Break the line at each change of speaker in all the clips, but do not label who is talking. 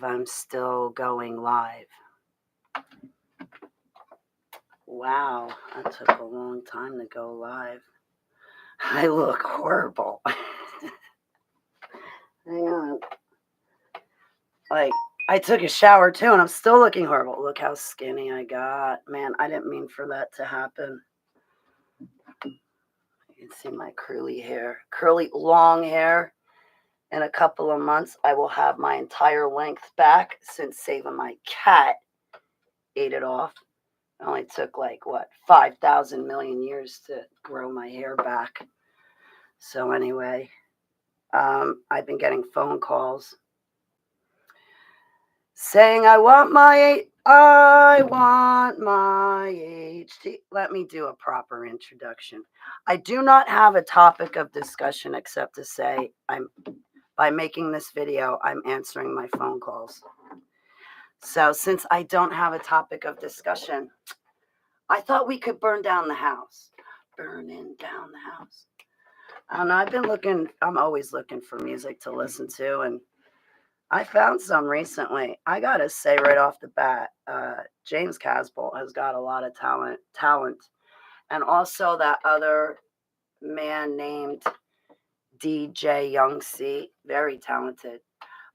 live. I'm still going live. Wow, that took a long time to go live. I look horrible. Hang on. Like, I took a shower too, and I'm still looking horrible. Look how skinny I got. Man, I didn't mean for that to happen. You can see my curly long hair. In a couple of months, I will have my entire length back since saving my cat ate it off. It only took 5,000 million years to grow my hair back. So anyway, I've been getting phone calls saying I want my HT. Let me do a proper introduction. I do not have a topic of discussion except to say by making this video, I'm answering my phone calls. So since I don't have a topic of discussion, I thought we could burn down the house. Burning down the house. I don't know. I'm always looking for music to listen to, and I found some recently. I got to say right off the bat, James Casbolt has got a lot of talent. And also that other man named DJ Young C, very talented.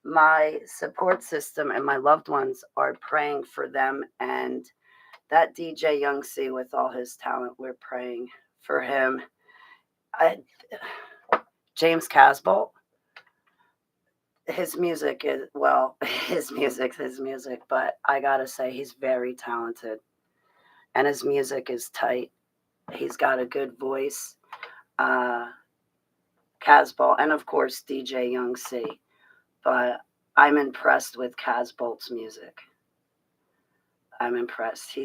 My support system and my loved ones are praying for them, and that DJ Young C, with all his talent, we're praying for him. James Casbolt, his music is, his music, but I gotta say he's very talented, and his music is tight. He's got a good voice. Casbolt, and of course DJ Young C. But I'm impressed with Casbolt's music. I'm impressed.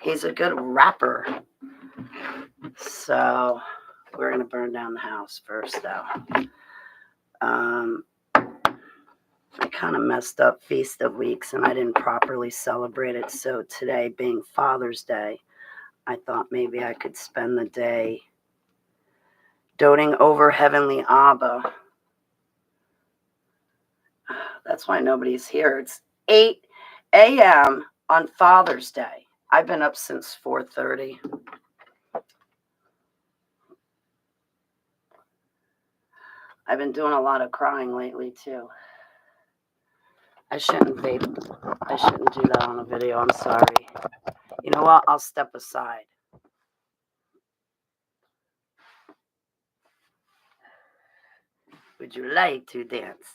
He's a good rapper. So we're gonna burn down the house first, though. I kind of messed up Feast of Weeks, and I didn't properly celebrate it. So today, being Father's Day, I thought maybe I could spend the day doting over Heavenly Abba. That's why nobody's here. It's 8 a.m. on Father's Day. I've been up since 4:30. I've been doing a lot of crying lately, too. I shouldn't vape. I shouldn't do that on a video. I'm sorry. You know what? I'll step aside. Would you like to dance?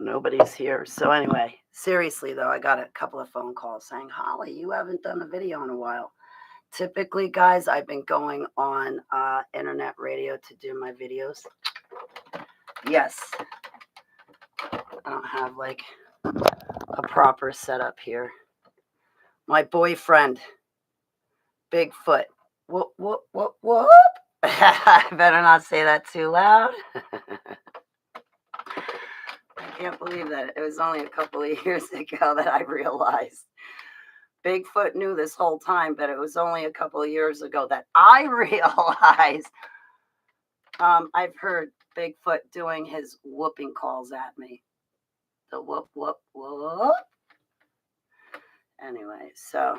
Nobody's here. So anyway, seriously, though, I got a couple of phone calls saying, Holly, you haven't done a video in a while. Typically, guys, I've been going on internet radio to do my videos. Yes. I don't have a proper setup here. My boyfriend, Bigfoot. Whoop, whoop, whoop, whoop. I better not say that too loud. I can't believe that. It was only a couple of years ago that I realized. Bigfoot knew this whole time, but it was only a couple of years ago that I realized. I've heard Bigfoot doing his whooping calls at me. The whoop, whoop, whoop. Anyway, so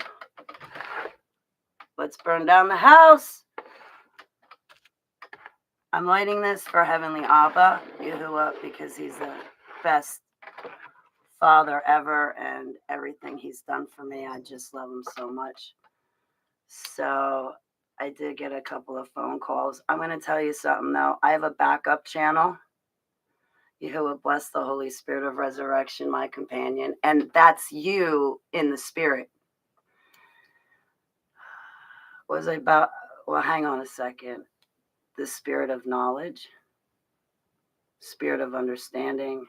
let's burn down the house. I'm lighting this for Heavenly Abba, Yahuwah, because he's the best father ever, and everything he's done for me, I just love him so much. So I did get a couple of phone calls. I'm going to tell you something, though. I have a backup channel. Yahuwah bless the Holy Spirit of Resurrection, my companion. And that's you in the spirit. Was I about, well, hang on a second. The spirit of knowledge, spirit of understanding,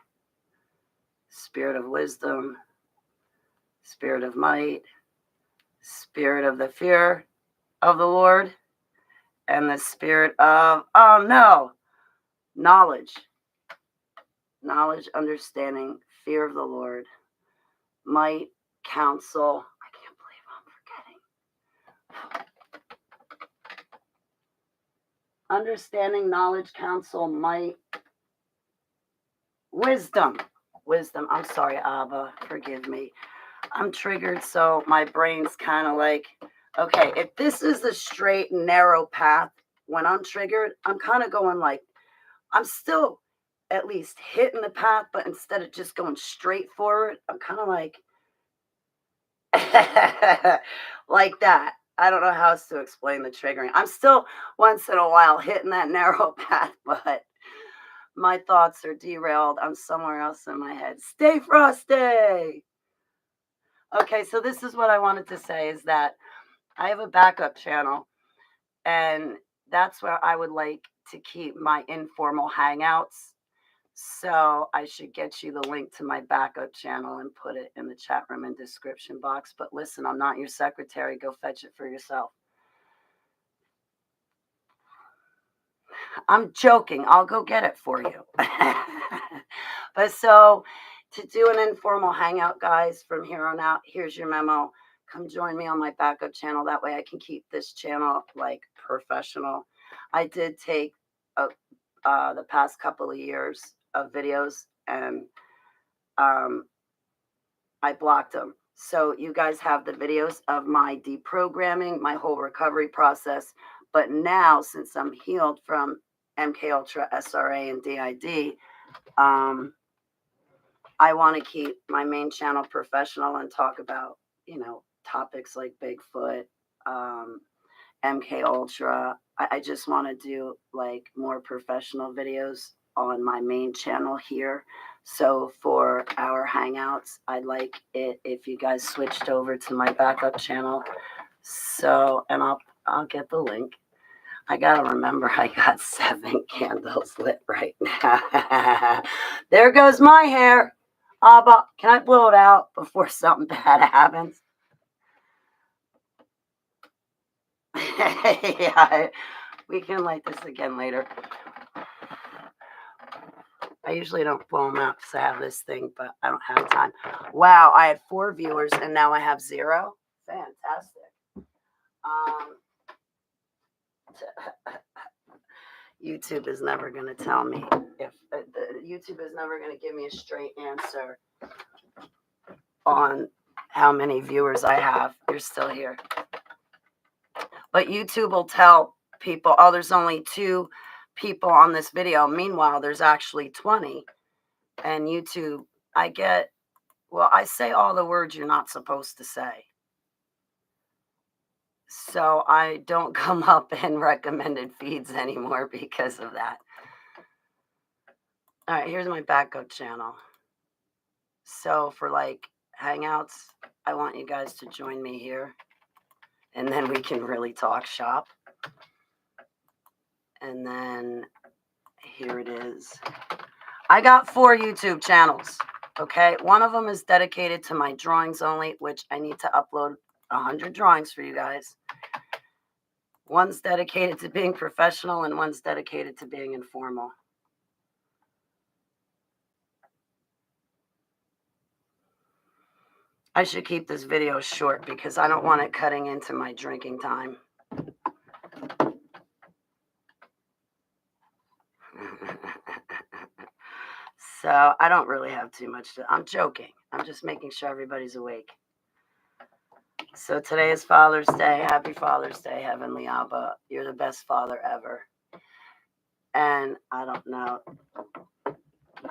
spirit of wisdom, spirit of might, spirit of the fear of the Lord, and the spirit of, knowledge. Knowledge, understanding, fear of the Lord, might, counsel. I can't believe I'm forgetting. Understanding, knowledge, counsel, might, Wisdom. Wisdom. I'm sorry, Abba. Forgive me. I'm triggered, so my brain's kind of like, okay, if this is a straight, narrow path, when I'm triggered, I'm kind of going like, I'm still at least hitting the path, but instead of just going straight forward, I'm kind of like, like that. I don't know how else to explain the triggering. I'm still once in a while hitting that narrow path, but my thoughts are derailed. I'm somewhere else in my head. Stay frosty. Okay, so this is what I wanted to say is that I have a backup channel, and that's where I would like to keep my informal hangouts. So I should get you the link to my backup channel and put it in the chat room and description box. But listen, I'm not your secretary. Go fetch it for yourself. I'm joking. I'll go get it for you. But so to do an informal hangout, guys, from here on out, here's your memo. Come join me on my backup channel. That way I can keep this channel like professional. I did take the past couple of years of videos, and I blocked them. So you guys have the videos of my deprogramming, my whole recovery process. But now, since I'm healed from MK Ultra, SRA, and DID, I want to keep my main channel professional and talk about, topics like Bigfoot, MK Ultra. I just want to do like more professional videos on my main channel here. So for our hangouts, I'd like it if you guys switched over to my backup channel. So, and I'll get the link. I gotta remember I got 7 candles lit right now. There goes my hair. But can I blow it out before something bad happens? Yeah, we can light this again later. I usually don't blow them out because I have this thing, but I don't have time. Wow, I had 4 viewers and now I have 0. Fantastic. YouTube is never going to tell me if YouTube is never going to give me a straight answer on how many viewers I have. You're still here. But YouTube will tell people, oh, there's only 2 people on this video. Meanwhile, there's actually 20. And YouTube, I say all the words you're not supposed to say. So I don't come up in recommended feeds anymore because of that. All right, here's my backup channel. So for like hangouts, I want you guys to join me here. And then we can really talk shop. And then here it is. I got 4 YouTube channels. Okay, one of them is dedicated to my drawings only, which I need to upload 100 drawings for you guys. One's dedicated to being professional and one's dedicated to being informal. I should keep this video short because I don't want it cutting into my drinking time. So I don't really have too much I'm joking. I'm just making sure everybody's awake. So today is Father's Day. Happy Father's Day, Heavenly Abba. You're the best father ever. And I don't know.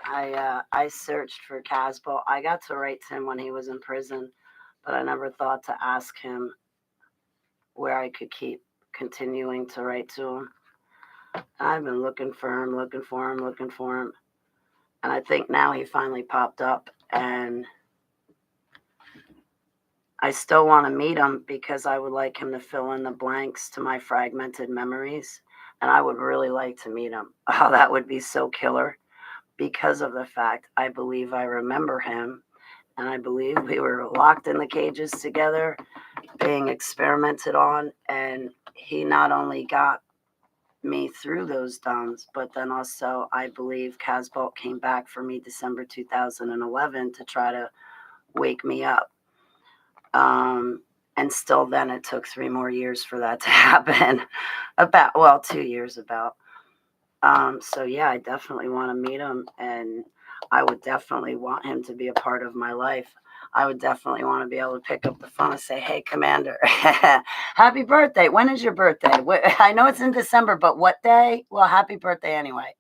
I searched for Casbo. I got to write to him when he was in prison, but I never thought to ask him where I could keep continuing to write to him. I've been looking for him. And I think now he finally popped up, and I still want to meet him because I would like him to fill in the blanks to my fragmented memories. And I would really like to meet him. Oh, that would be so killer because of the fact I believe I remember him. And I believe we were locked in the cages together, being experimented on. And he not only got me through those downs, but then also I believe Casbolt came back for me December 2011 to try to wake me up. And still then it took 3 more years for that to happen. 2 years about. So yeah, I definitely want to meet him. And I would definitely want him to be a part of my life. I would definitely want to be able to pick up the phone and say, hey, Commander, happy birthday. When is your birthday? I know it's in December, but what day? Well, happy birthday anyway.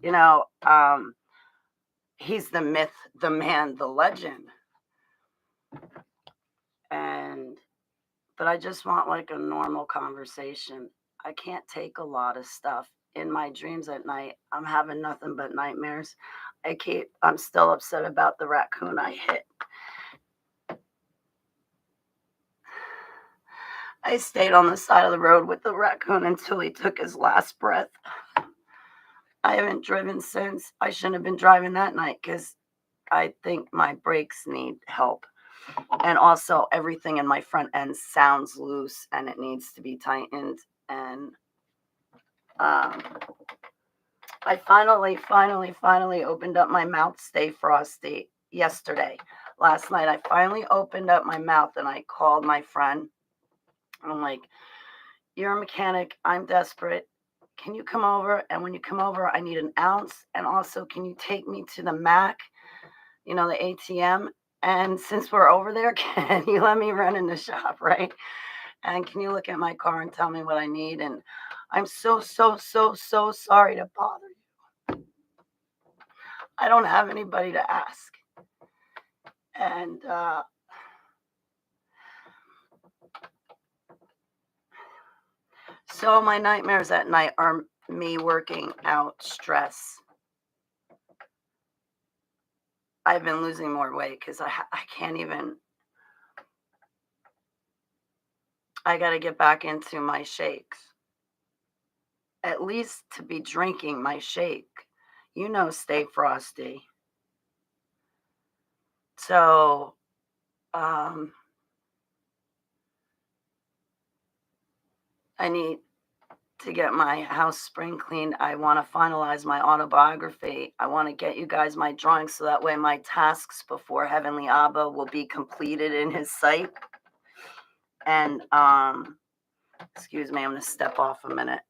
You know, he's the myth, the man, the legend. But I just want like a normal conversation. I can't take a lot of stuff. In my dreams at night, I'm having nothing but nightmares. I'm still upset about the raccoon I hit. I stayed on the side of the road with the raccoon until he took his last breath. I haven't driven since. I shouldn't have been driving that night because I think my brakes need help. And also, everything in my front end sounds loose and it needs to be tightened. And I finally opened up my mouth, Stay Frosty, yesterday. Last night, I finally opened up my mouth and I called my friend. I'm like, you're a mechanic. I'm desperate. Can you come over? And when you come over, I need an ounce. And also, can you take me to the Mac, the ATM? And since we're over there, can you let me run in the shop, right? And can you look at my car and tell me what I need? And I'm so sorry to bother you. I don't have anybody to ask. And so my nightmares at night are me working out stress. I've been losing more weight because I can't even. I got to get back into my shakes. At least to be drinking my shake. Stay frosty. So, I need to get my house spring cleaned. I want to finalize my autobiography. I want to get you guys my drawings so that way my tasks before Heavenly Abba will be completed in his sight. And, excuse me, I'm going to step off a minute.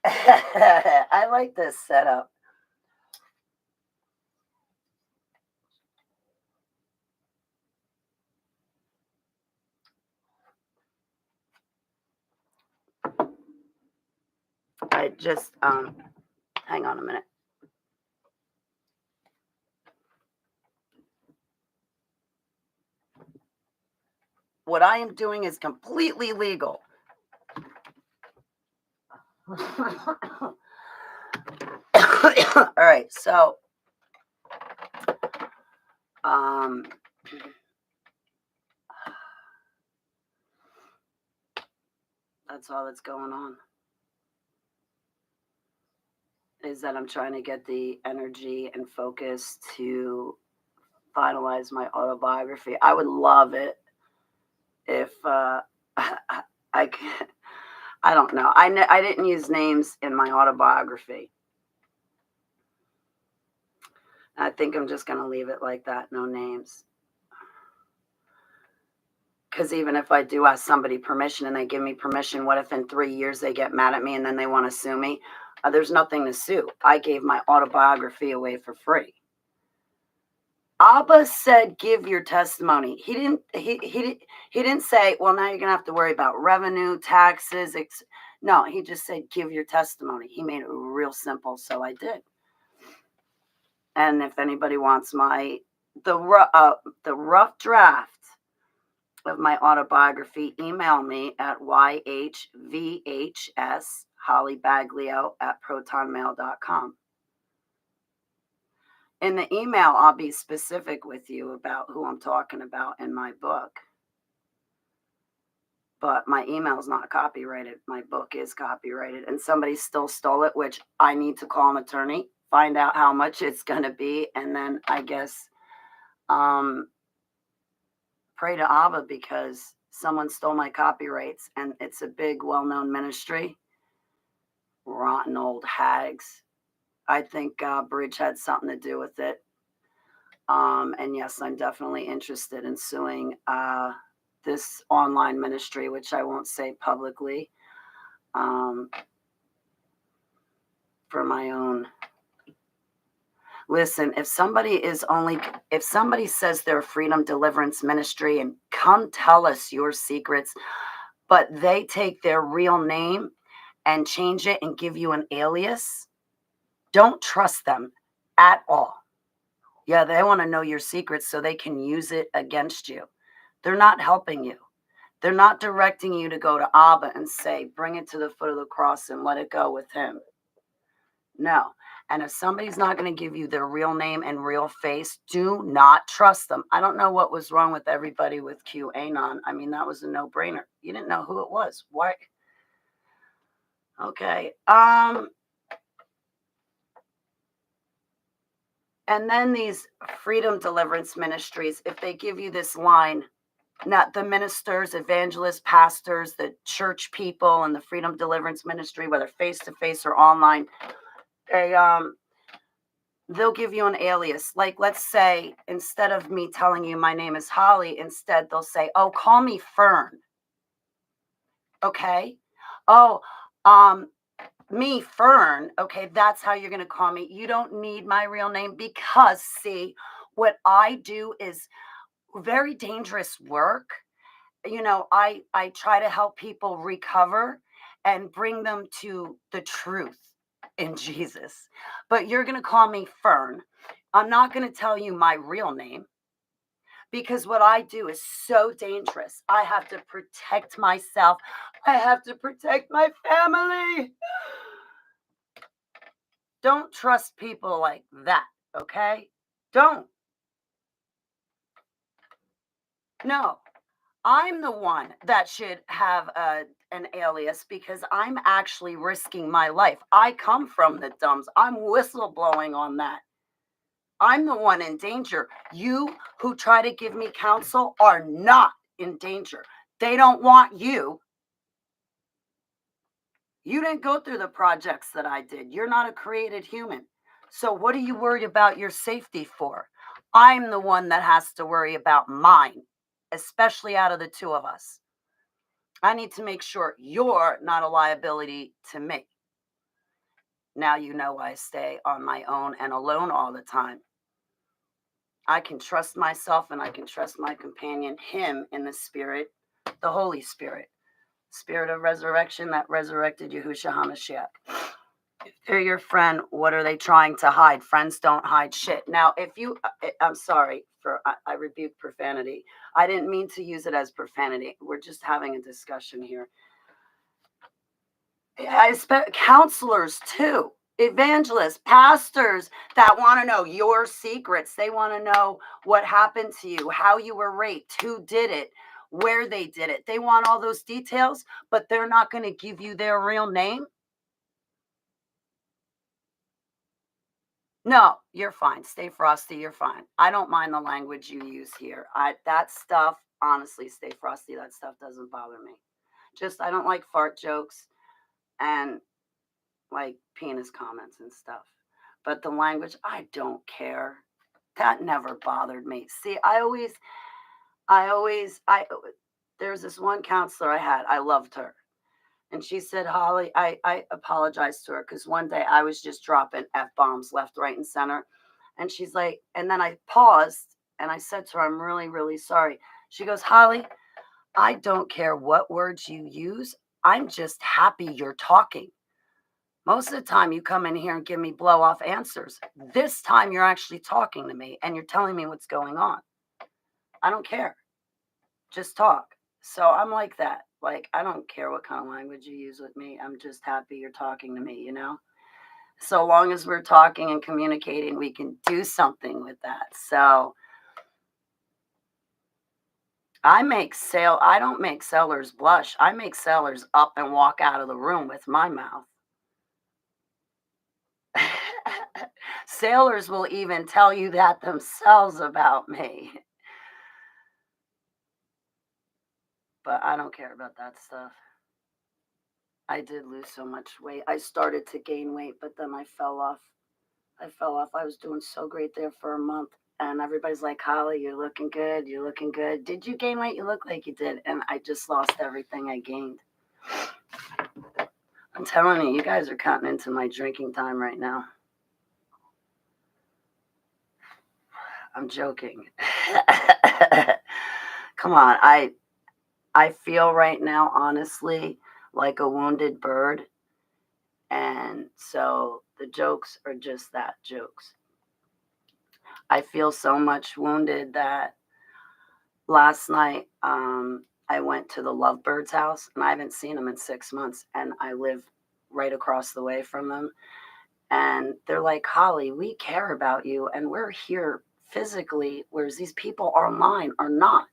I like this setup. I just, hang on a minute. What I am doing is completely legal. All right, so that's all that's going on. Is that I'm trying to get the energy and focus to finalize my autobiography. I would love it if I can. I don't know. I didn't use names in my autobiography. I think I'm just going to leave it like that, no names. Because even if I do ask somebody permission and they give me permission, what if in 3 years they get mad at me and then they want to sue me? There's nothing to sue. I gave my autobiography away for free. Abba said, give your testimony. He didn't say, well, now you're going to have to worry about revenue, taxes. No, he just said, give your testimony. He made it real simple, so I did. And if anybody wants the rough draft of my autobiography, email me at yhvhshollybaglio@protonmail.com. In the email, I'll be specific with you about who I'm talking about in my book. But my email is not copyrighted. My book is copyrighted. And somebody still stole it, which I need to call an attorney, find out how much it's going to be. And then I guess pray to Abba because someone stole my copyrights. And it's a big, well-known ministry. Rotten old hags. I think Bridge had something to do with it. And yes, I'm definitely interested in suing this online ministry, which I won't say publicly. for my own. Listen, if somebody says they're a freedom deliverance ministry and come tell us your secrets, but they take their real name and change it and give you an alias, don't trust them at all. Yeah, they want to know your secrets so they can use it against you. They're not helping you. They're not directing you to go to Abba and say, bring it to the foot of the cross and let it go with him. No. And if somebody's not going to give you their real name and real face, do not trust them. I don't know what was wrong with everybody with QAnon. I mean, that was a no-brainer. You didn't know who it was. Why? Okay. And then these freedom deliverance ministries, if they give you this line, not the ministers, evangelists, pastors, the church people, and the freedom deliverance ministry, whether face-to-face or online, they'll give you an alias. Like, let's say, instead of me telling you my name is Holly, instead they'll say, oh, call me Fern. Okay. Oh, me, Fern. Okay, that's how you're going to call me. You don't need my real name because, see, what I do is very dangerous work. You know, I try to help people recover and bring them to the truth in Jesus. But you're going to call me Fern. I'm not going to tell you my real name because what I do is so dangerous. I have to protect myself. I have to protect my family. Don't trust people like that, okay? Don't. No. I'm the one that should have an alias because I'm actually risking my life. I come from the dumps. I'm whistleblowing on that. I'm the one in danger. You who try to give me counsel are not in danger. They don't want you. You didn't go through the projects that I did. You're not a created human. So what are you worried about your safety for? I'm the one that has to worry about mine, especially out of the two of us. I need to make sure you're not a liability to me. Now you know I stay on my own and alone all the time. I can trust myself and I can trust my companion, him in the spirit, the Holy Spirit, spirit of resurrection that resurrected Yahushua HaMashiach. If they're your friend, what are they trying to hide? Friends don't hide shit. Now, I'm sorry I rebuke profanity. I didn't mean to use it as profanity. We're just having a discussion here. I expect counselors too, evangelists, pastors that want to know your secrets. They want to know what happened to you, how you were raped, who did it, where they did it. They want all those details, but they're not going to give you their real name. No, you're fine. Stay frosty. You're fine. I don't mind the language you use here. That stuff, honestly, stay frosty. That stuff doesn't bother me. Just, I don't like fart jokes and like penis comments and stuff. But the language, I don't care. That never bothered me. See, there's this one counselor I had. I loved her. And she said, Holly, I apologized to her because one day I was just dropping F-bombs left, right, and center. And she's like, and then I paused and I said to her, I'm really, really sorry. She goes, Holly, I don't care what words you use. I'm just happy you're talking. Most of the time you come in here and give me blow off answers. This time you're actually talking to me and you're telling me what's going on. I don't care. Just talk. So I'm like that. Like, I don't care what kind of language you use with me. I'm just happy you're talking to me, you know? So long as we're talking and communicating, we can do something with that. So I don't make sellers blush. I make sellers up and walk out of the room with my mouth. Sailors will even tell you that themselves about me. But I don't care about that stuff. I did lose so much weight. I started to gain weight, but then I fell off. I was doing so great there for a month. And everybody's like, Holly, you're looking good. You're looking good. Did you gain weight? You look like you did. And I just lost everything I gained. I'm telling you, you guys are cutting into my drinking time right now. I'm joking. Come on, I feel right now, honestly, like a wounded bird, and so the jokes are just that, jokes. I feel so much wounded that last night I went to the Lovebirds house, and I haven't seen them in 6 months, and I live right across the way from them. And they're like, Holly, we care about you, and we're here physically, whereas these people online are not.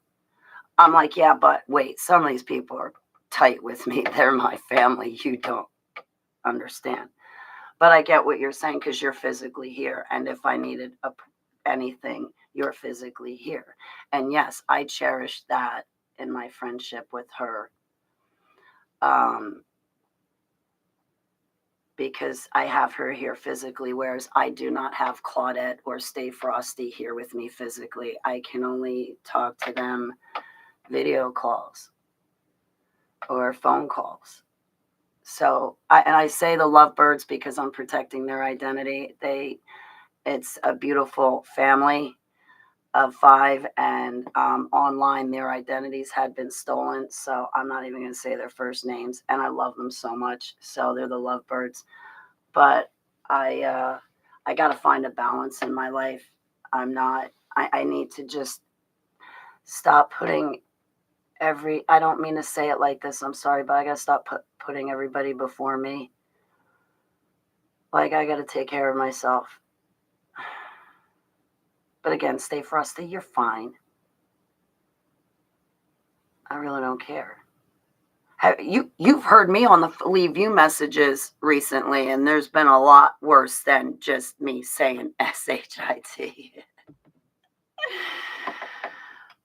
I'm like, yeah, but wait, some of these people are tight with me. They're my family. You don't understand. But I get what you're saying because you're physically here. And if I needed anything, you're physically here. And yes, I cherish that in my friendship with her. Because I have her here physically, whereas I do not have Claudette or Stay Frosty here with me physically. I can only talk to them video calls or phone calls. So, I say the Lovebirds because I'm protecting their identity. It's a beautiful family of 5, and online their identities had been stolen. So I'm not even going to say their first names, and I love them so much. So they're the Lovebirds. But I got to find a balance in my life. I need to just stop putting I don't mean to say it like this, I'm sorry, but I got to stop putting everybody before me. Like, I got to take care of myself. But again, Stay Frosty, you're fine. I really don't care. You've heard me on the Leave You messages recently, and there's been a lot worse than just me saying SHIT.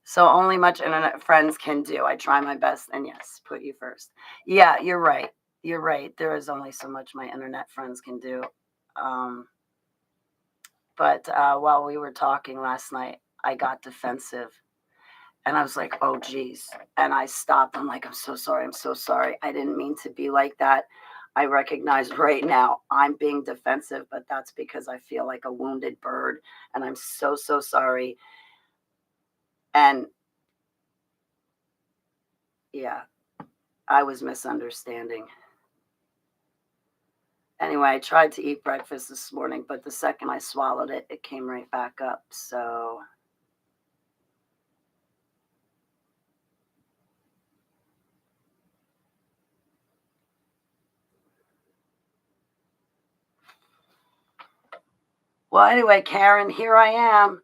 So only much internet friends can do. I try my best, and yes, put you first. Yeah, you're right. You're right. There is only so much my internet friends can do. But while we were talking last night, I got defensive. And I was like, oh, geez. And I stopped. I'm like, I'm so sorry. I'm so sorry. I didn't mean to be like that. I recognize right now I'm being defensive, but that's because I feel like a wounded bird. And I'm so, so sorry. And yeah, I was misunderstanding. Anyway, I tried to eat breakfast this morning, but the second I swallowed it, it came right back up. So well, anyway, Karen, here I am.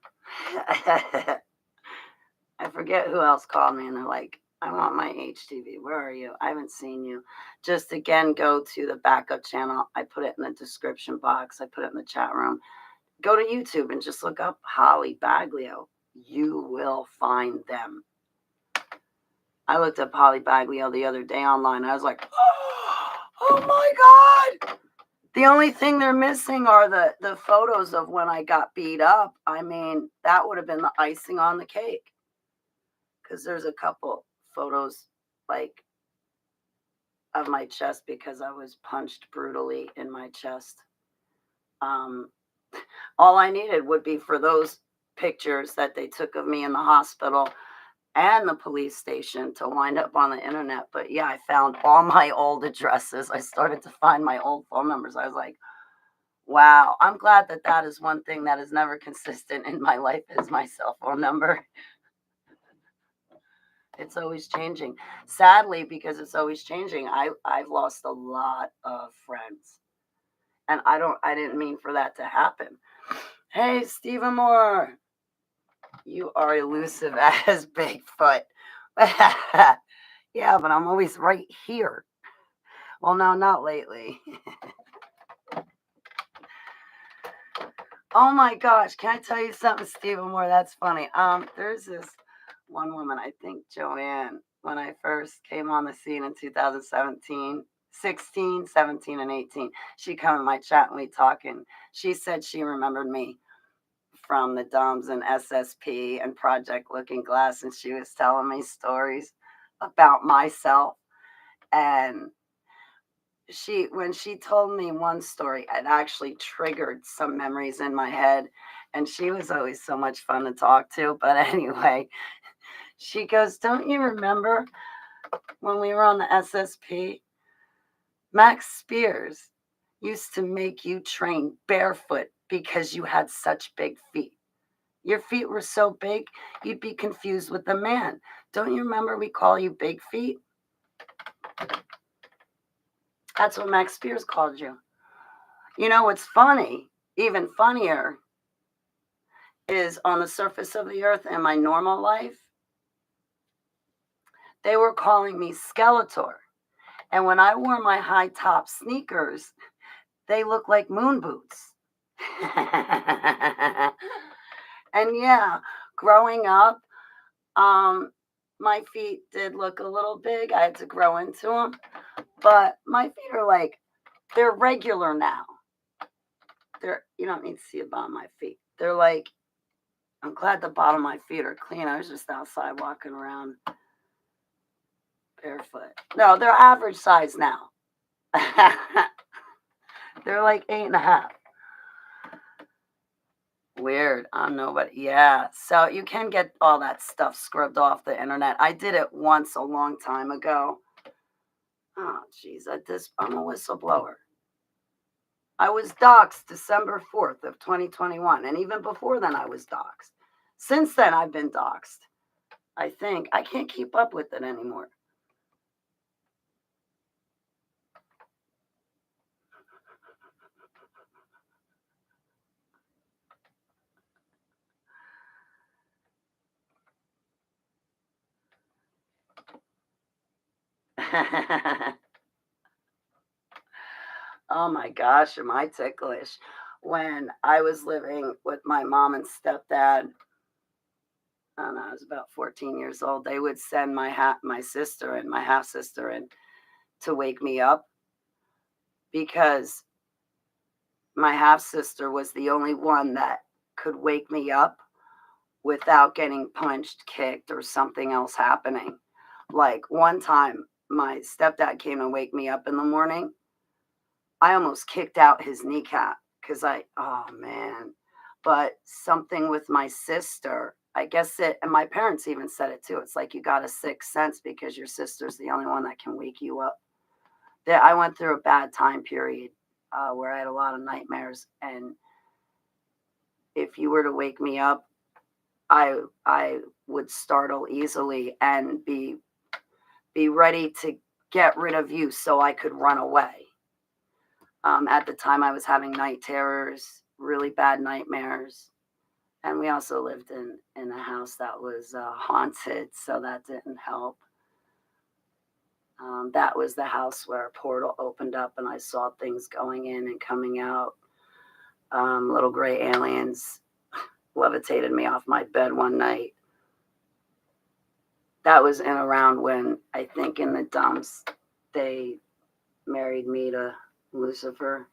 I forget who else called me, and they're like, I want my HTV. Where are you? I haven't seen you. Just again, go to the backup channel. I put it in the description box. I put it in the chat room. Go to YouTube and just look up Holly Baglio. You will find them. I looked up Holly Baglio the other day online. I was like, oh my God. The only thing they're missing are the photos of when I got beat up. I mean, that would have been the icing on the cake. Because there's a couple photos, like, of my chest because I was punched brutally in my chest. All I needed would be for those pictures that they took of me in the hospital and the police station to wind up on the internet. But yeah, I found all my old addresses. I started to find my old phone numbers. I was like, wow, I'm glad that is one thing that is never consistent in my life is my cell phone number. It's always changing. Sadly, because it's always changing, I've lost a lot of friends. And I didn't mean for that to happen. Hey, Stephen Moore. You are elusive as Bigfoot. Yeah, but I'm always right here. Well, no, not lately. Oh my gosh, can I tell you something, Stephen Moore? That's funny. There's this one woman, I think Joanne, when I first came on the scene in 2017, 16, 17, and 18, she come in my chat and we talking. She said she remembered me from the Dumbs and SSP and Project Looking Glass, and she was telling me stories about myself. And when she told me one story, it actually triggered some memories in my head. And she was always so much fun to talk to. But anyway, she goes, "Don't you remember when we were on the SSP? Max Spears used to make you train barefoot because you had such big feet. Your feet were so big, you'd be confused with a man. Don't you remember we call you Big Feet? That's what Max Spears called you." You know what's funny, even funnier, is on the surface of the earth in my normal life, they were calling me Skeletor. And when I wore my high top sneakers, they looked like moon boots. And yeah, growing up, my feet did look a little big. I had to grow into them. But my feet are like, they're regular now. You don't need to see the bottom of my feet. They're like, I'm glad the bottom of my feet are clean. I was just outside walking around barefoot. No, they're average size now. They're like 8.5. Weird. I'm nobody. Yeah. So you can get all that stuff scrubbed off the internet. I did it once a long time ago. Oh, geez. I'm a whistleblower. I was doxxed December 4th of 2021. And even before then, I was doxxed. Since then, I've been doxxed. I think. I can't keep up with it anymore. Oh my gosh, am I ticklish. When I was living with my mom and stepdad, I don't know, I was about 14 years old, they would send my sister and my half sister in to wake me up because my half sister was the only one that could wake me up without getting punched, kicked, or something else happening. Like one time, my stepdad came and wake me up in the morning. I almost kicked out his kneecap because oh man. But something with my sister, I guess and my parents even said it too. It's like you got a sixth sense because your sister's the only one that can wake you up. I went through a bad time period where I had a lot of nightmares. And if you were to wake me up, I would startle easily and be ready to get rid of you so I could run away. At the time, I was having night terrors, really bad nightmares. And we also lived in a house that was haunted, so that didn't help. That was the house where a portal opened up and I saw things going in and coming out. Little gray aliens levitated me off my bed one night. That was in around when, I think in the dumps, they married me to Lucifer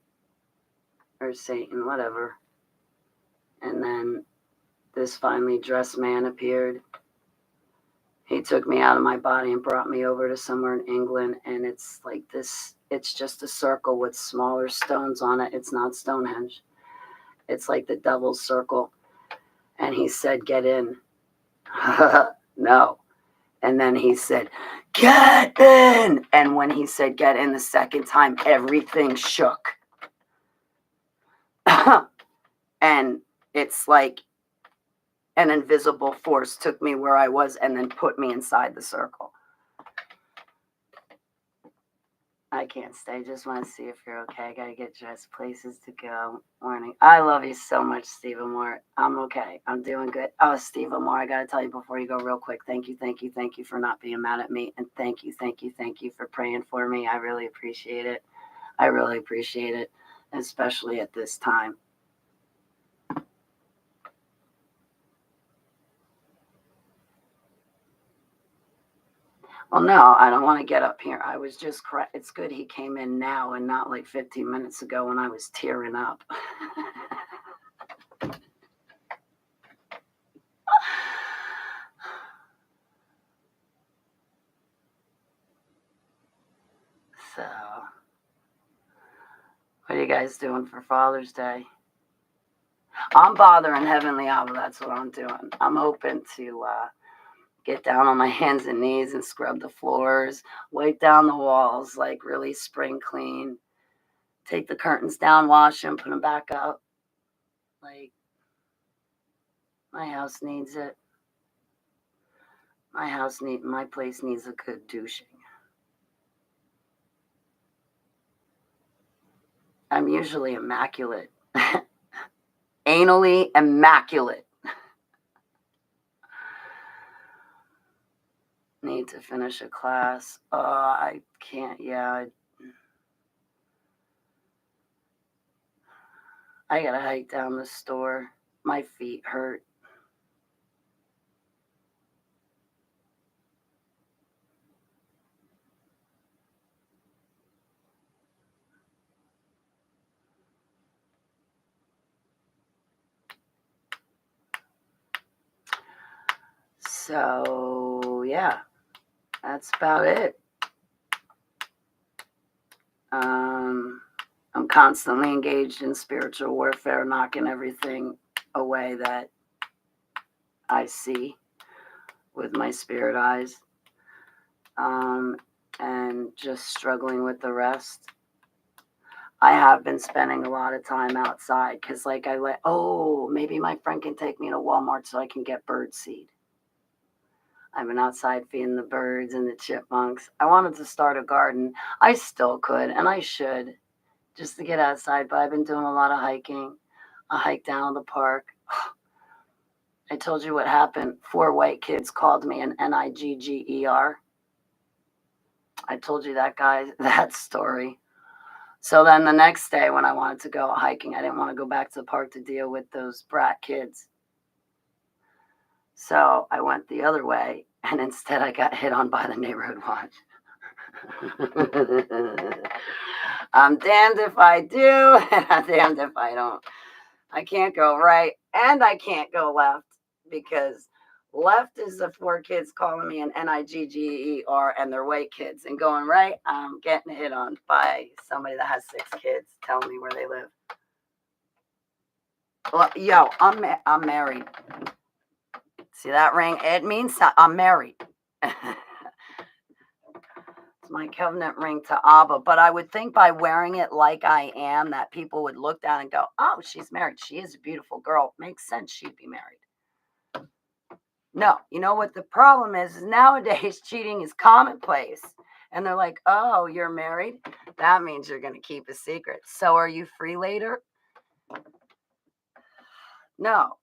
or Satan, whatever. And then this finely dressed man appeared. He took me out of my body and brought me over to somewhere in England. And it's like this, it's just a circle with smaller stones on it. It's not Stonehenge. It's like the devil's circle. And he said, "Get in." No. And then he said, "Get in." And when he said get in the second time, everything shook. And it's like an invisible force took me where I was and then put me inside the circle. I can't stay. Just want to see if you're okay. I got to get dressed. Places to go. Morning. I love you so much, Stephen Moore. I'm okay. I'm doing good. Oh, Stephen Moore, I got to tell you before you go real quick. Thank you for not being mad at me. And thank you for praying for me. I really appreciate it. I really appreciate it, especially at this time. Well, no, I don't want to get up here. I was just it's good he came in now and not like 15 minutes ago when I was tearing up. So, guys doing for Father's Day? I'm bothering Heavenly Abba. That's what I'm doing. I'm hoping to get down on my hands and knees and scrub the floors, wipe down the walls, like really spring clean. Take the curtains down, wash them, put them back up. Like, my house needs it. My place needs a good douching. I'm usually immaculate. Anally immaculate. Need to finish a class. I can't. Yeah, I gotta hike down the store. My feet hurt. So, yeah, that's about it. I'm constantly engaged in spiritual warfare, knocking everything away that I see with my spirit eyes, and just struggling with the rest. I have been spending a lot of time outside because, like, maybe my friend can take me to Walmart so I can get bird seed. I've been outside feeding the birds and the chipmunks. I wanted to start a garden. I still could, and I should, just to get outside, but I've been doing a lot of hiking. I hiked down to the park. I told you what happened. 4 white kids called me an Nigger. I told you that story. So then the next day when I wanted to go hiking, I didn't want to go back to the park to deal with those brat kids. So I went the other way, and instead I got hit on by the neighborhood watch. I'm damned if I do, and I'm damned if I don't. I can't go right, and I can't go left, because left is the 4 kids calling me an Nigger, and they're white kids. And going right, I'm getting hit on by somebody that has 6 kids telling me where they live. Well, yo, I'm married. See that ring? It means I'm married. It's my covenant ring to Abba. But I would think by wearing it like I am, that people would look down and go, oh, she's married. She is a beautiful girl. Makes sense she'd be married. No, you know what the problem is nowadays cheating is commonplace. And they're like, oh, you're married? That means you're going to keep a secret. So are you free later? No.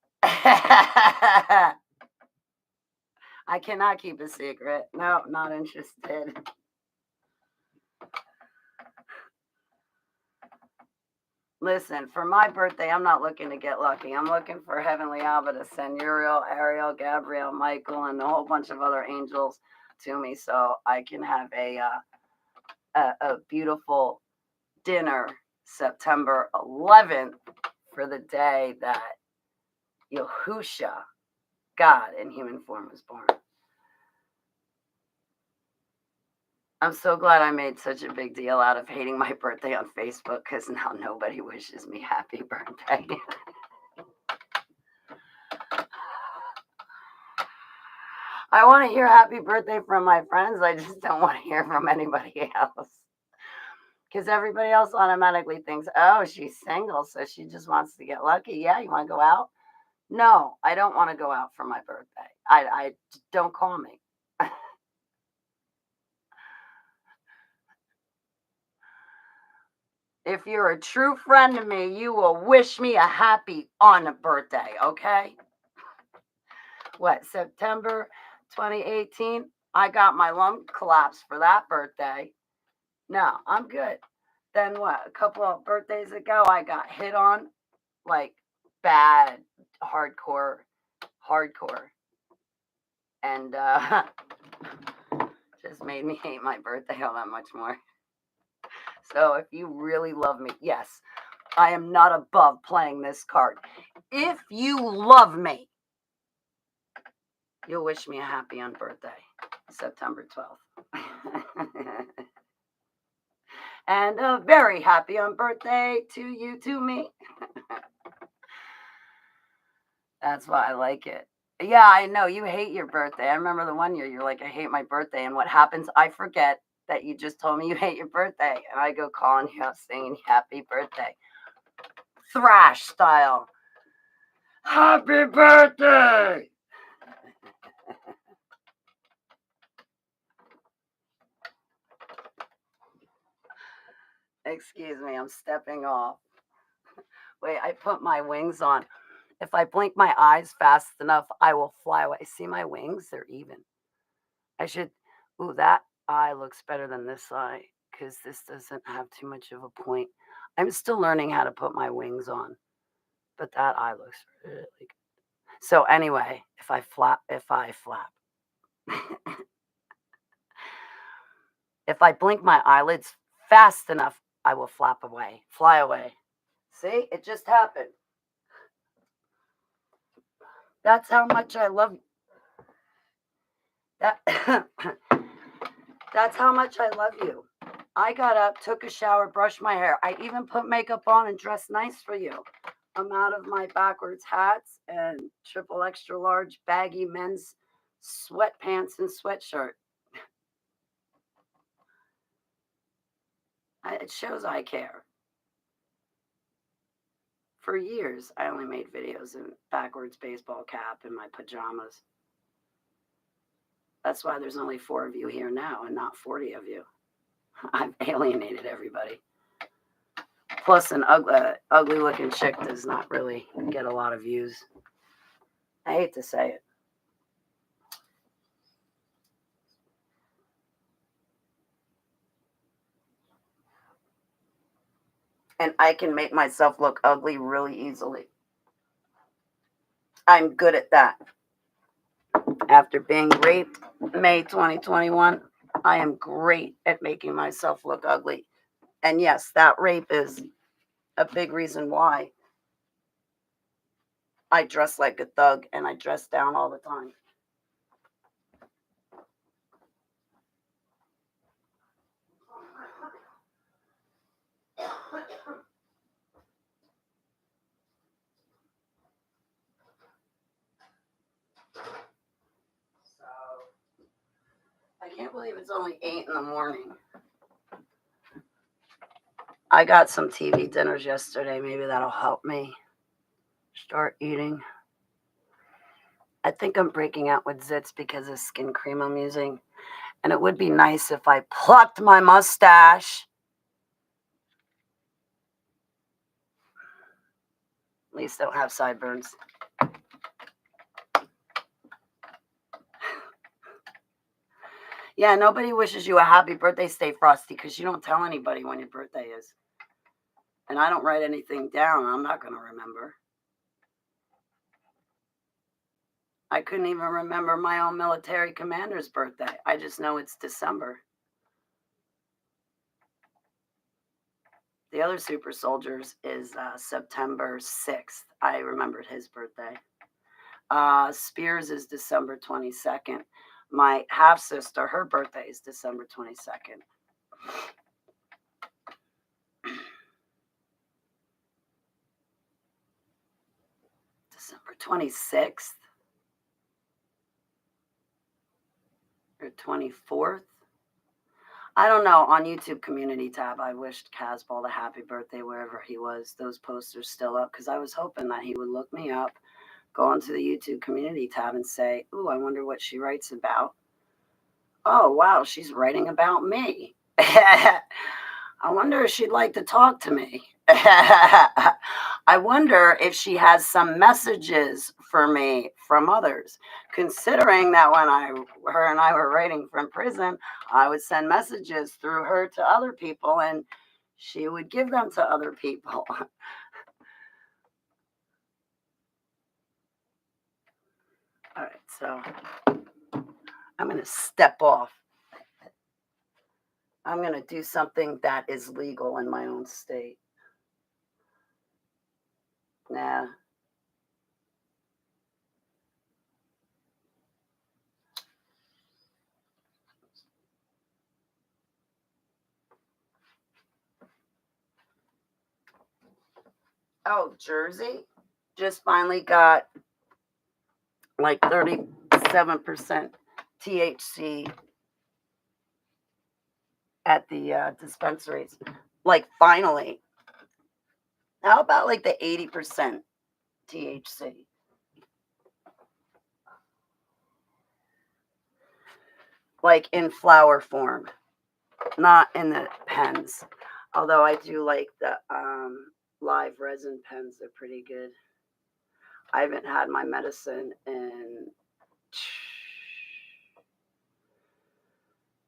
I cannot keep a secret. No, not interested. Listen, for my birthday, I'm not looking to get lucky. I'm looking for Heavenly Abba to send Uriel, Ariel, Gabriel, Michael, and a whole bunch of other angels to me so I can have a beautiful dinner September 11th for the day that Yahusha, God in human form, was born. I'm so glad I made such a big deal out of hating my birthday on Facebook, because now nobody wishes me happy birthday. I want to hear happy birthday from my friends. I just don't want to hear from anybody else. Because everybody else automatically thinks, oh, she's single, so she just wants to get lucky. Yeah, you want to go out? No, I don't want to go out for my birthday. I don't call me. If you're a true friend to me, you will wish me a happy on a birthday, okay? What, September 2018? I got my lung collapsed for that birthday. No, I'm good. Then what? A couple of birthdays ago, I got hit on, like, bad, hardcore. And just made me hate my birthday all that much more. So if you really love me, yes, I am not above playing this card. If you love me, you'll wish me a happy on birthday, September 12th. And a very happy on birthday to you, to me. That's why I like it. Yeah, I know. You hate your birthday. I remember the one year you're like, I hate my birthday. And what happens? I forget that you just told me you hate your birthday. And I go calling you up singing happy birthday. Thrash style. Happy birthday! Excuse me, I'm stepping off. Wait, I put my wings on. If I blink my eyes fast enough, I will fly away. See my wings? They're even. I should. Ooh, that eye looks better than this eye because this doesn't have too much of a point. I'm still learning how to put my wings on, but that eye looks really good. So anyway, if I flap, if I blink my eyelids fast enough, I will flap away, fly away. See, it just happened. That's how much I love that. That's how much I love you. I got up, took a shower, brushed my hair. I even put makeup on and dressed nice for you. I'm out of my backwards hats and triple extra large baggy men's sweatpants and sweatshirt. It shows I care. For years, I only made videos in backwards baseball cap and my pajamas. That's why there's only 4 of you here now and not 40 of you. I've alienated everybody. Plus, an ugly looking chick does not really get a lot of views. I hate to say it. And I can make myself look ugly really easily. I'm good at that. After being raped May 2021, I am great at making myself look ugly. And yes, that rape is a big reason why I dress like a thug and I dress down all the time. So I can't believe it's only 8 in the morning. I got some TV dinners yesterday. Maybe that'll help me start eating. I think I'm breaking out with zits because of skin cream I'm using. And it would be nice if I plucked my mustache. At least I don't have sideburns. Yeah, nobody wishes you a happy birthday, Stay Frosty, because you don't tell anybody when your birthday is. And I don't write anything down. I'm not going to remember. I couldn't even remember my own military commander's birthday. I just know it's December. The other super soldiers is September 6th. I remembered his birthday. Spears is December 22nd. My half sister, her birthday is December 22nd. December 26th or 24th. I don't know. On YouTube community tab, I wished Casball a happy birthday wherever he was. Those posters still up because I was hoping that he would look me up, go onto the YouTube community tab and say, ooh, I wonder what she writes about. Oh, wow, she's writing about me. I wonder if she'd like to talk to me. I wonder if she has some messages for me from others, considering that when her and I were writing from prison, I would send messages through her to other people and she would give them to other people. All right, so I'm going to step off. I'm going to do something that is legal in my own state. Nah. Oh, Jersey just finally got like 37% THC at the dispensaries. Like, finally. How about like the 80% THC? Like in flower form, not in the pens. Although I do like the live resin pens, they're pretty good. I haven't had my medicine in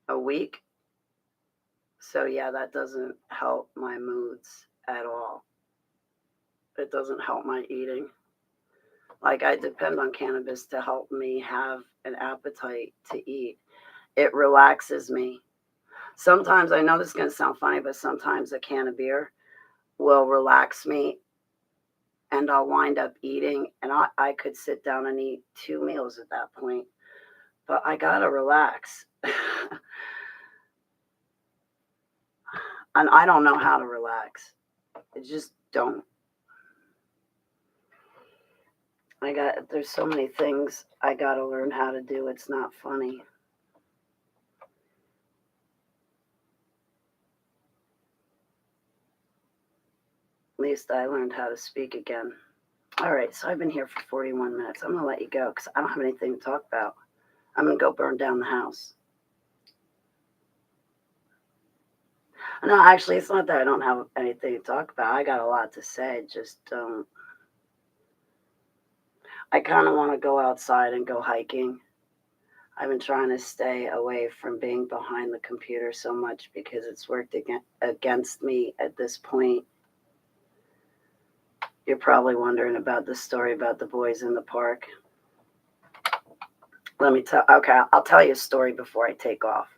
a week. So yeah, that doesn't help my moods at all. It doesn't help my eating. Like, I depend on cannabis to help me have an appetite to eat. It relaxes me. Sometimes, I know this is going to sound funny, but sometimes a can of beer will relax me and I'll wind up eating. And I could sit down and eat 2 meals at that point. But I got to relax. And I don't know how to relax. I just don't. There's so many things I got to learn how to do. It's not funny. At least I learned how to speak again. All right, so I've been here for 41 minutes. I'm going to let you go because I don't have anything to talk about. I'm going to go burn down the house. No, actually, it's not that I don't have anything to talk about. I got a lot to say. Just don't. I kind of want to go outside and go hiking. I've been trying to stay away from being behind the computer so much because it's worked against me at this point. You're probably wondering about the story about the boys in the park. Let me tell. Okay, I'll tell you a story before I take off.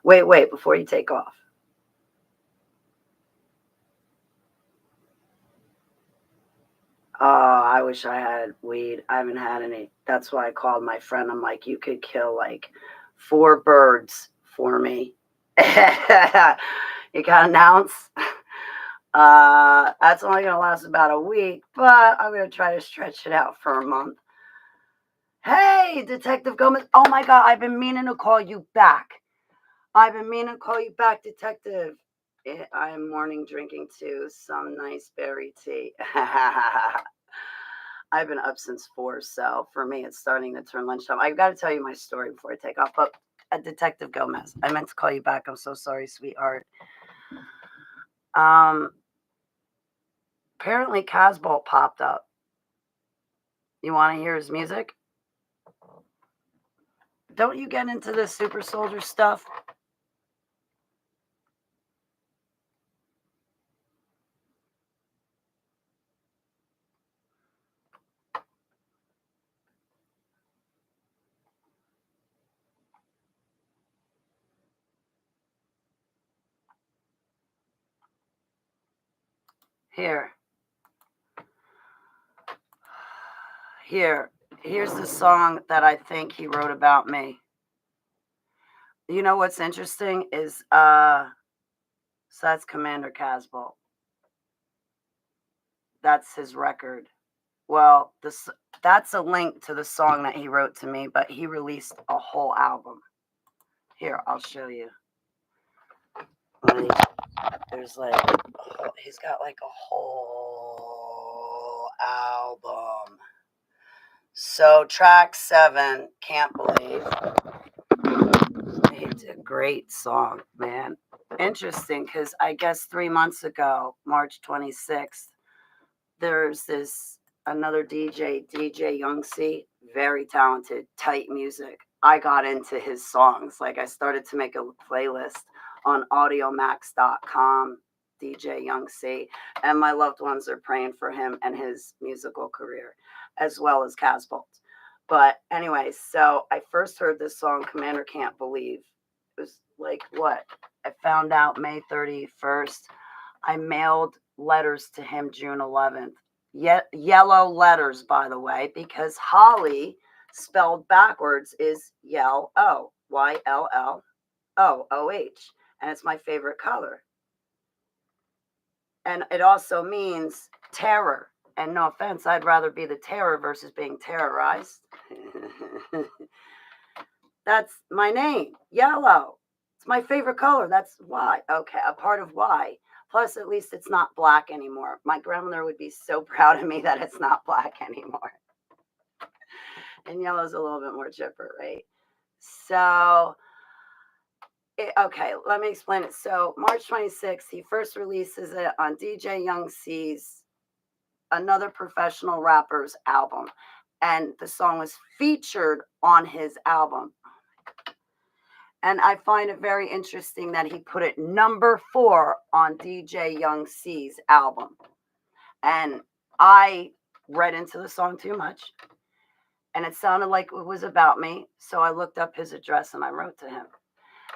Wait, before you take off. Oh, I wish I had weed. I haven't had any. That's why I called my friend. I'm like, you could kill like 4 birds for me. You got an ounce? That's only going to last about a week, but I'm going to try to stretch it out for a month. Hey, Detective Gomez. Oh my God, I've been meaning to call you back. Detective. I'm morning drinking too, some nice berry tea. I've been up since 4, so for me, it's starting to turn lunchtime. I've got to tell you my story before I take off. But Detective Gomez, I meant to call you back. I'm so sorry, sweetheart. Apparently, Casbolt popped up. You want to hear his music? Don't you get into this super soldier stuff? Here's the song that I think he wrote about me. You know what's interesting is so that's Commander Casbolt. That's his record. Well, that's a link to the song that he wrote to me, but he released a whole album. Here, I'll show you. There's like, he's got like a whole album. So track 7, Can't Believe. It's a great song, man. Interesting, because I guess 3 months ago, March 26th, there's another DJ Young C, very talented, tight music. I got into his songs. Like, I started to make a playlist on audiomax.com, DJ Young C, and my loved ones are praying for him and his musical career, as well as Casbolt. But anyway, so I first heard this song, Commander Can't Believe. It was like, what? I found out May 31st. I mailed letters to him June 11th. Yellow letters, by the way, because Holly, spelled backwards, is yellow, YLLOOH, and it's my favorite color. And it also means terror. And no offense, I'd rather be the terror versus being terrorized. That's my name, yellow. It's my favorite color. That's why. Okay, a part of why. Plus, at least it's not black anymore. My grandmother would be so proud of me that it's not black anymore. And yellow's a little bit more chipper, right? So, okay, let me explain it. So, March 26th, he first releases it on DJ Young C's Another Professional Rapper's album. And the song was featured on his album. And I find it very interesting that he put it number 4 on DJ Young C's album. And I read into the song too much. And it sounded like it was about me. So I looked up his address and I wrote to him.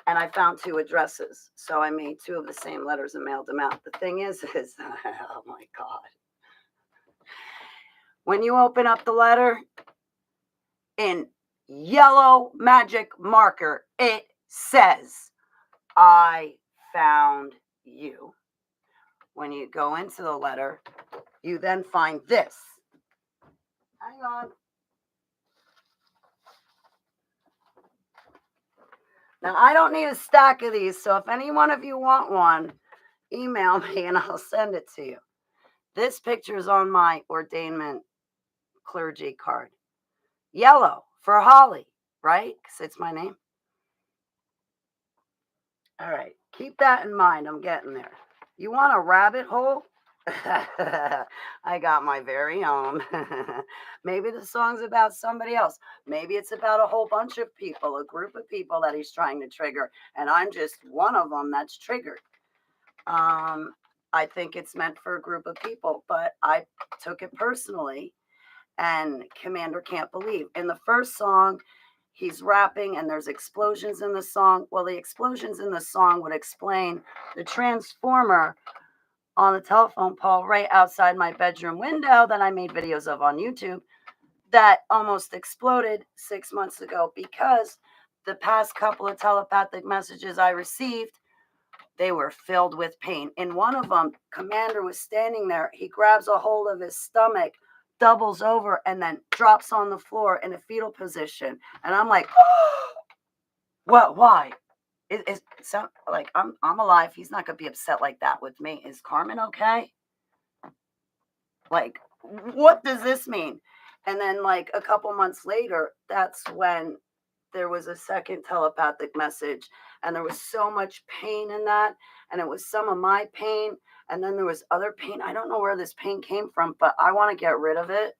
And I found 2 addresses. So I made 2 of the same letters and mailed them out. The thing is, oh my God. When you open up the letter, in yellow magic marker, it says, I found you. When you go into the letter, you then find this. Hang on. Now, I don't need a stack of these, so if any one of you want one, email me and I'll send it to you. This picture is on my ordainment clergy card. Yellow for Holly, right? Because it's my name. All right, keep that in mind. I'm getting there. You want a rabbit hole? I got my very own. Maybe the song's about somebody else. Maybe it's about a whole bunch of people, a group of people that he's trying to trigger, and I'm just one of them that's triggered. I think it's meant for a group of people, but I took it personally, and Commander can't believe. In the first song, he's rapping and there's explosions in the song. Well, the explosions in the song would explain the transformer on the telephone pole right outside my bedroom window that I made videos of on YouTube that almost exploded 6 months ago because the past couple of telepathic messages I received, they were filled with pain. In one of them, Commander was standing there. He grabs a hold of his stomach, doubles over, and then drops on the floor in a fetal position. And I'm like, oh, what? Why? It's so like I'm alive. He's not gonna be upset like that with me. Is Carmen okay? Like, what does this mean? And then like a couple months later, that's when there was a second telepathic message, and there was so much pain in that, and it was some of my pain, and then there was other pain. I don't know where this pain came from, but I want to get rid of it.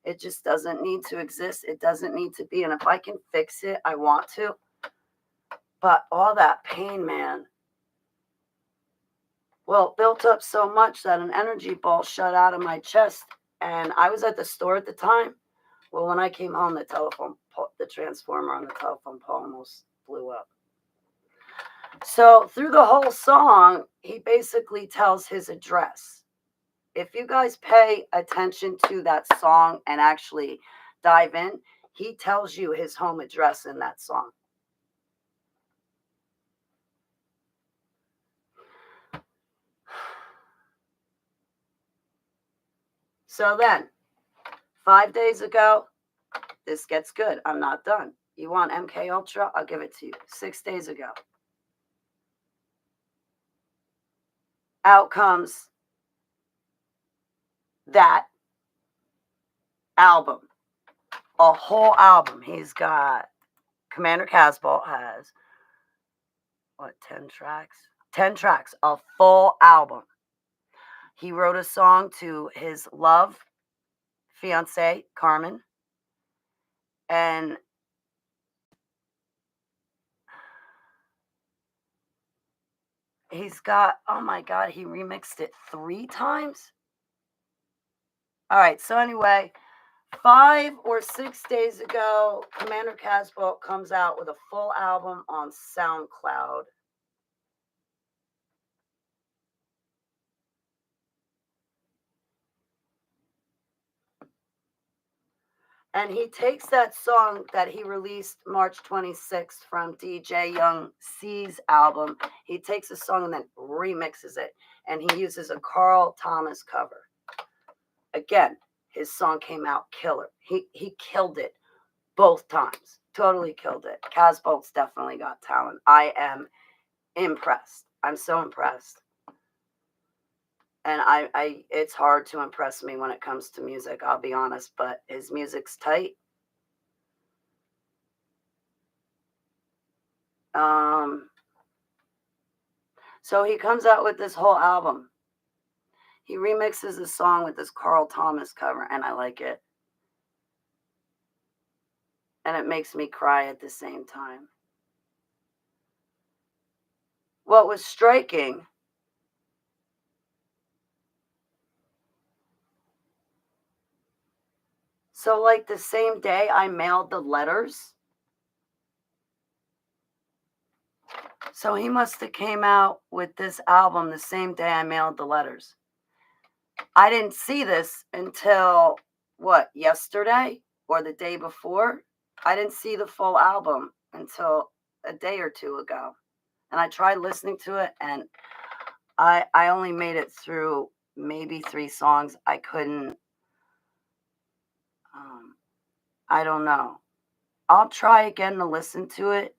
It just doesn't need to exist. It doesn't need to be. And if I can fix it, I want to. But all that pain, man, well, built up so much that an energy ball shot out of my chest. And I was at the store at the time. Well, when I came home, the transformer on the telephone pole almost blew up. So through the whole song, he basically tells his address. If you guys pay attention to that song and actually dive in, he tells you his home address in that song. So then, 5 days ago, this gets good. I'm not done. You want MK Ultra? I'll give it to you. 6 days ago. Out comes that album. A whole album. He's got, Commander Casbolt has, 10 tracks? 10 tracks. A full album. He wrote a song to his love, fiance, Carmen. And he's got, oh my God, he remixed it 3 times? All right, so anyway, 5 or 6 days ago, Commander Casbolt comes out with a full album on SoundCloud. And he takes that song that he released March 26th from DJ Young C's album. He takes a song and then remixes it. And he uses a Carl Thomas cover. Again, his song came out killer. He killed it both times. Totally killed it. Casbolt's definitely got talent. I am impressed. I'm so impressed. And it's hard to impress me when it comes to music, I'll be honest, but his music's tight. So he comes out with this whole album. He remixes a song with this Carl Thomas cover, and I like it. And it makes me cry at the same time. What was striking so like the same day I mailed the letters. So he must have came out with this album the same day I mailed the letters. I didn't see this until what, yesterday or the day before? I didn't see the full album until a day or two ago. And I tried listening to it, and I only made it through maybe 3 songs. I couldn't, I don't know. I'll try again to listen to it.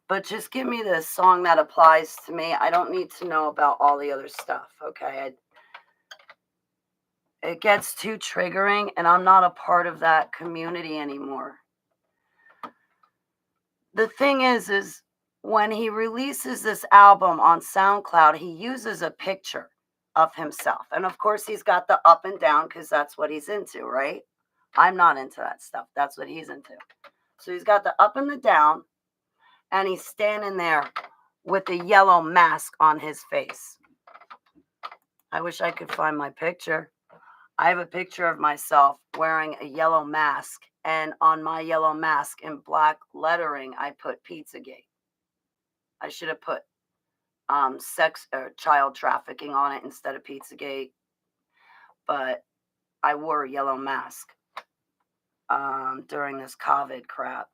But just give me the song that applies to me. I don't need to know about all the other stuff, okay? It gets too triggering, and I'm not a part of that community anymore. The thing is when he releases this album on SoundCloud, he uses a picture of himself. And of course, he's got the up and down because that's what he's into, right? I'm not into that stuff. That's what he's into. So he's got the up and the down, and he's standing there with a yellow mask on his face. I wish I could find my picture. I have a picture of myself wearing a yellow mask, and on my yellow mask in black lettering, I put Pizzagate. I should have put sex or child trafficking on it instead of Pizzagate, but I wore a yellow mask during this COVID crap,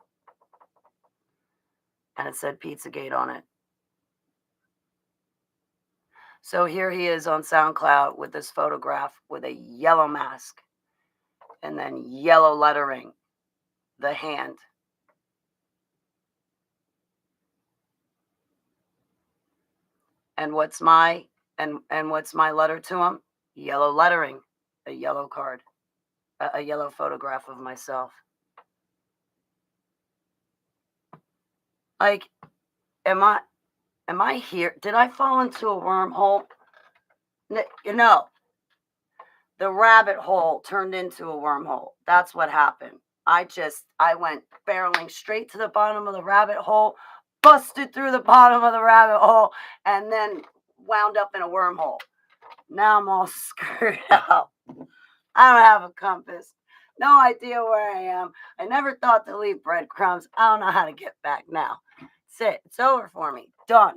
and it said Pizzagate on it. So here he is on SoundCloud with this photograph with a yellow mask and then yellow lettering, the hand. And what's my letter to him? Yellow lettering, a yellow card, a yellow photograph of myself. Like, am I here? Did I fall into a wormhole? You know, the rabbit hole turned into a wormhole. That's what happened. I went barreling straight to the bottom of the rabbit hole, busted through the bottom of the rabbit hole, and then wound up in a wormhole. Now I'm all screwed up. I don't have a compass. No idea where I am. I never thought to leave breadcrumbs. I don't know how to get back now. That's it. It's over for me. Done.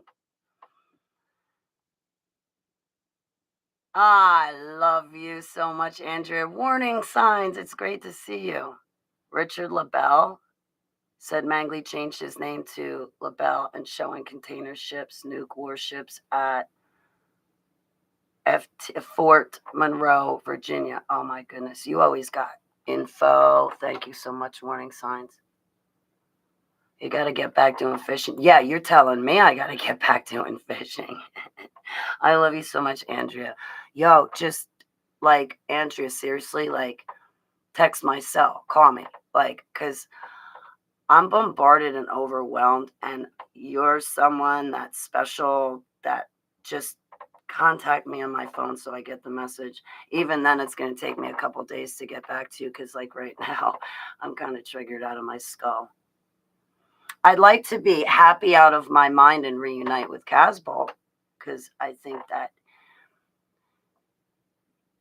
I love you so much, Andrea. Warning signs. It's great to see you. Richard LaBelle said Mangley changed his name to LaBelle and showing container ships, nuke warships at Fort Monroe, Virginia. Oh my goodness. You always got info. Thank you so much, Warning Signs. You got to get back doing fishing. Yeah, you're telling me I got to get back doing fishing. I love you so much, Andrea. Yo, just like, Andrea, seriously, like, text my cell. Call me. Like, because I'm bombarded and overwhelmed, and you're someone that's special that just contact me on my phone so I get the message. Even then, it's going to take me a couple days to get back to you because, like, right now, I'm kind of triggered out of my skull. I'd like to be happy out of my mind and reunite with Casbolt because I think that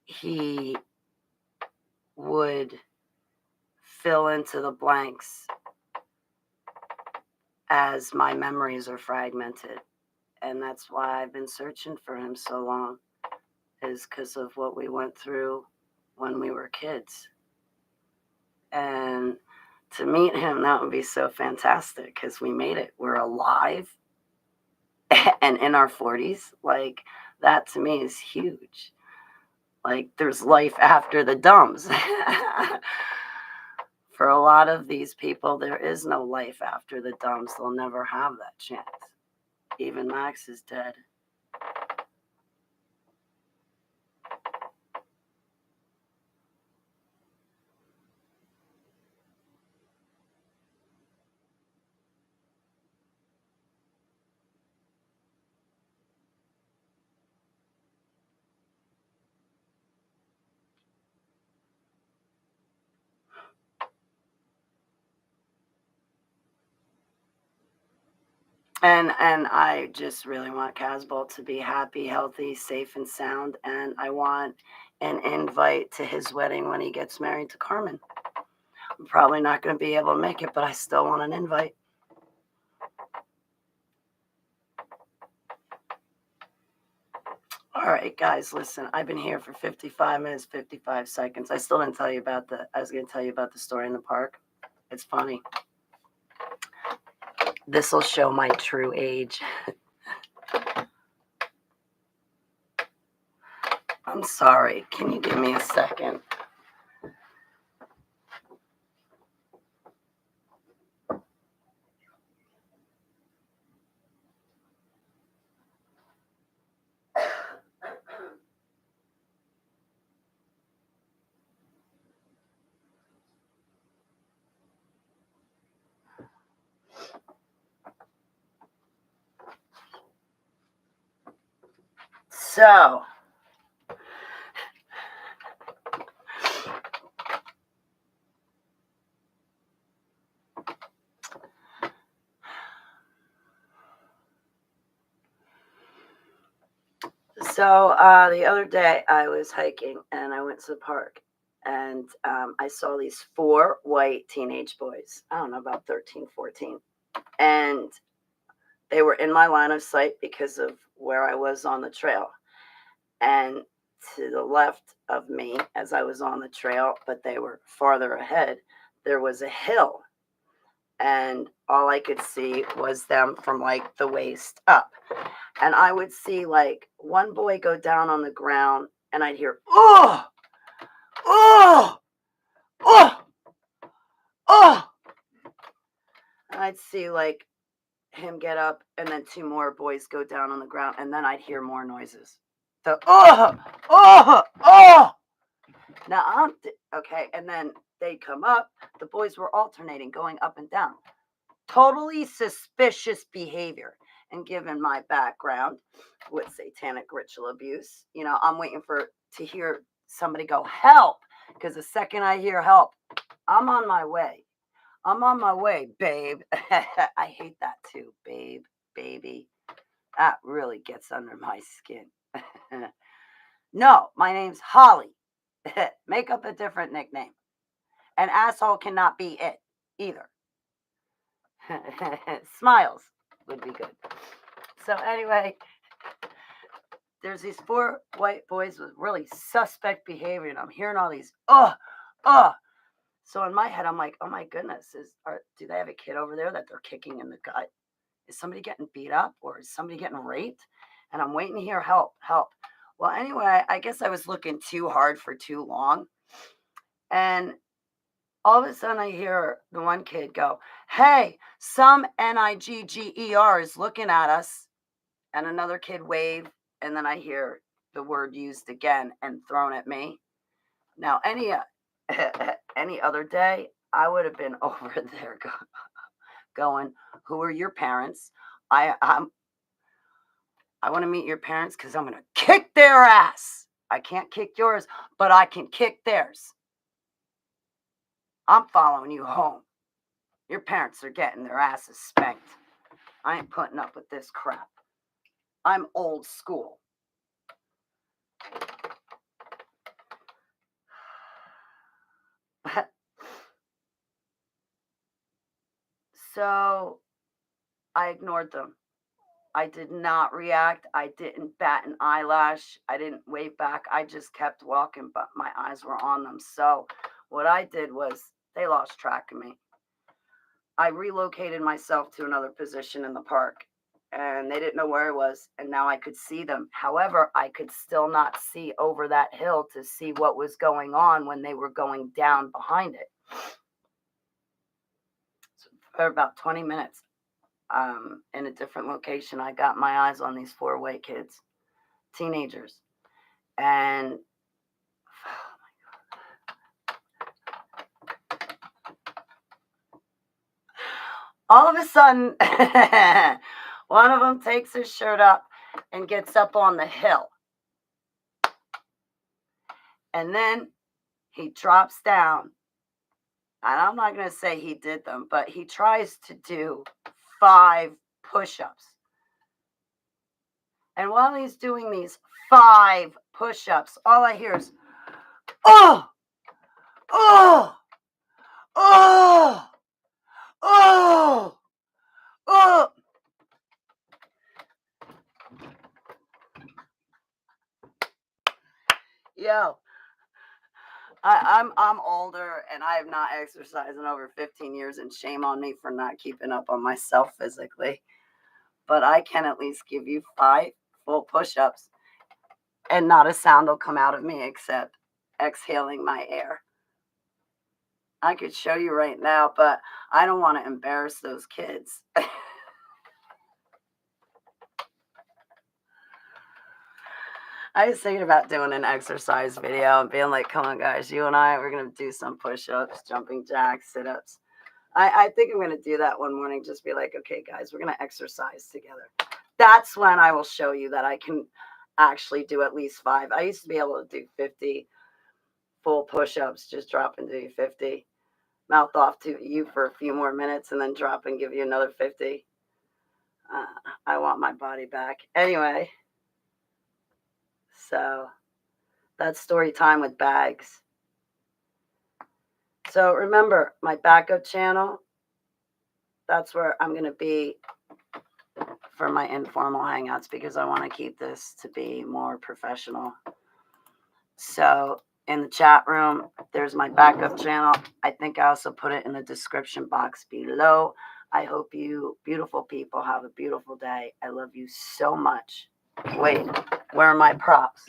he would fill into the blanks as my memories are fragmented. And that's why I've been searching for him so long, is because of what we went through when we were kids. And to meet him, that would be so fantastic because we made it. We're alive and in our 40s. Like, That to me is huge. Like there's life after the dumps. For a lot of these people, there is no life after the dumps. They'll never have that chance. Even Max is dead. And I just really want Casbolt to be happy, healthy, safe, and sound. And I want an invite to his wedding when he gets married to Carmen. I'm probably not going to be able to make it, but I still want an invite. All right, guys, listen. I've been here for 55 minutes, 55 seconds. I still didn't tell you about I was going to tell you about the story in the park. It's funny. This will show my true age. I'm sorry. Can you give me a second? So, the other day I was hiking and I went to the park and I saw these 4 white teenage boys. I don't know, about 13, 14. And they were in my line of sight because of where I was on the trail. And to the left of me as I was on the trail, but they were farther ahead, there was a hill. And all I could see was them from like the waist up. And I would see like one boy go down on the ground and I'd hear, oh, oh, oh, oh. And I'd see like him get up and then 2 more boys go down on the ground and then I'd hear more noises. The oh, oh, oh. Now okay. And then they'd come up. The boys were alternating, going up and down. Totally suspicious behavior. And given my background with satanic ritual abuse, I'm waiting to hear somebody go, help. Because the second I hear help, I'm on my way. I'm on my way, babe. I hate that too, babe, baby. That really gets under my skin. No, my name's Holly. Make up a different nickname. And asshole cannot be it either. Smiles would be good. So anyway, there's these 4 white boys with really suspect behavior, and I'm hearing all these So in my head, I'm like, oh my goodness, do they have a kid over there that they're kicking in the gut? Is somebody getting beat up or is somebody getting raped? And I'm waiting to hear help. Well, anyway, I guess I was looking too hard for too long. And all of a sudden I hear the one kid go, hey, some NIGGER is looking at us. And another kid wave. And then I hear the word used again and thrown at me. Now, any other day, I would have been over there going, who are your parents? I want to meet your parents because I'm going to kick their ass. I can't kick yours, but I can kick theirs. I'm following you home. Your parents are getting their asses spanked. I ain't putting up with this crap. I'm old school. So I ignored them. I did not react. I didn't bat an eyelash. I didn't wave back. I just kept walking, but my eyes were on them. So what I did was they lost track of me. I relocated myself to another position in the park. and they didn't know where I was, and now I could see them. However, I could still not see over that hill to see what was going on when they were going down behind it. So for about 20 minutes, in a different location, I got my eyes on these 4 white kids, teenagers, and all of a sudden, one of them takes his shirt up and gets up on the hill. And then he drops down. And I'm not going to say he did them, but he tries to do 5 push-ups. And while he's doing these 5 push-ups, all I hear is, oh, oh, oh, oh, oh. Yo, I'm older and I have not exercised in over 15 years, and shame on me for not keeping up on myself physically. But I can at least give you 5 full push-ups and not a sound will come out of me except exhaling my air. I could show you right now, but I don't want to embarrass those kids. I was thinking about doing an exercise video and being like, come on, guys, you and I, we're going to do some push-ups, jumping jacks, sit-ups. I think I'm going to do that one morning, just be like, okay, guys, we're going to exercise together. That's when I will show you that I can actually do at least 5. I used to be able to do 50 full push-ups, just drop and do you 50. Mouth off to you for a few more minutes and then drop and give you another 50. I want my body back. Anyway, so that's story time with bags. So remember, my backup channel, that's where I'm going to be for my informal hangouts because I want to keep this to be more professional. So in the chat room, there's my backup channel. I think I also put it in the description box below. I hope you beautiful people have a beautiful day. I love you so much. Wait, where are my props?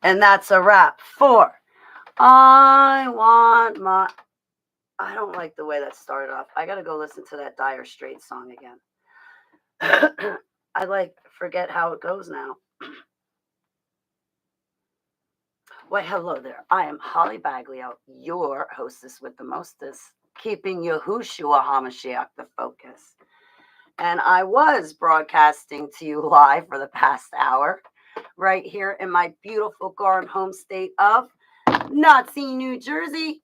And that's a wrap for I don't like the way that started off. I got to go listen to that Dire Straits song again. I forget how it goes now. Why, hello there. I am Holly Baglio, your hostess with the mostest, keeping Yahushua HaMashiach the focus. And I was broadcasting to you live for the past hour, right here in my beautiful garden home state of Nazi, New Jersey,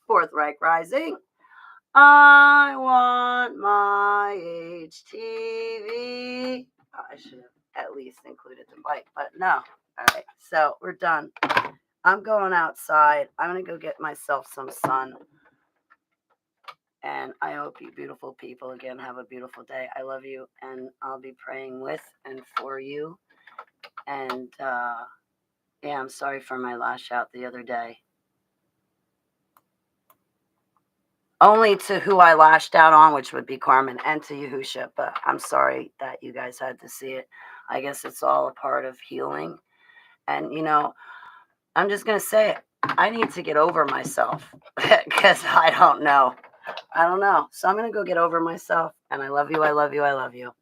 Fourth Reich Rising. I want my HTV. I should have at least included the bike, but no. All right, so we're done. I'm going outside. I'm going to go get myself some sun. And I hope you beautiful people, again, have a beautiful day. I love you, and I'll be praying with and for you. And, yeah, I'm sorry for my lash out the other day. Only to who I lashed out on, which would be Carmen, and to Yahusha. But I'm sorry that you guys had to see it. I guess it's all a part of healing. And, I'm just going to say it. I need to get over myself because I don't know. So I'm going to go get over myself. And I love you. I love you. I love you.